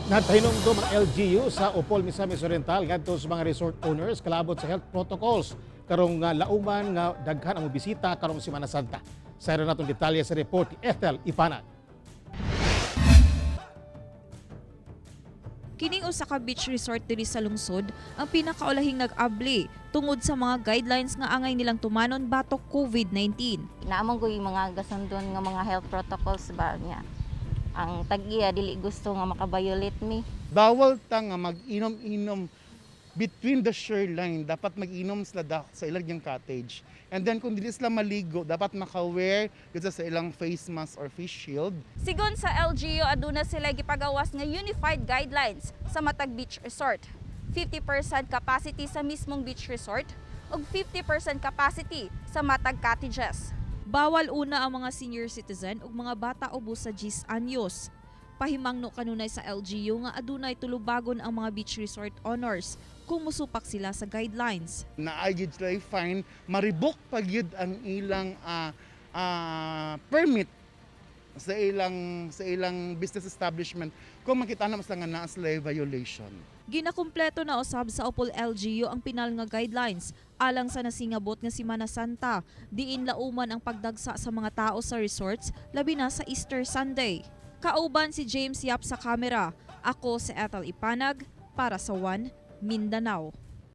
Nagpahinom do mga LGU sa Upol, Misamis Oriental ngadto sa mga resort owners kalabot sa health protocols karong lauman nga daghan ang bisita karong Semana Santa. Sa natong detalye sa report ni Ethel Ipanag. Kining usa ka beach resort diri sa lungsod ang pinakaulahing nag-abli tungod sa mga guidelines nga angay nilang tumanon batok COVID-19. Naamang ko yung mga gasundon nga mga health protocols ba niya. Ang tag-iya dili gusto nga makabiolate me. Bawal ta nga mag-inom-inom between the shoreline. Dapat mag-inom sila sa ilang cottage. And then kung dili sila maligo, dapat maka-wear dito sa ilang face mask or face shield. Sigon sa LGU, aduna sila gipagawas nga unified guidelines sa matag beach resort. 50% capacity sa mismong beach resort ug 50% capacity sa matag cottages. Bawal una ang mga senior citizen ug mga bata ubos sa 10 anyos. Pahimangno kanunay sa LGU nga adunay tulubagon ang mga beach resort owners kung musupak sila sa guidelines. Naayod sila fine, maribok pag yun ang ilang permit sa ilang business establishment kung makita na mas nga na sila violation. Ginakumpleto na usab sa Upol LGU ang pinal nga guidelines alang sa nasingabot nga Semana Santa. Diin lauman ang pagdagsa sa mga tao sa resorts labi na sa Easter Sunday. Kauban si James Yap sa kamera. Ako si Ethel Ipanag para sa One Mindanao.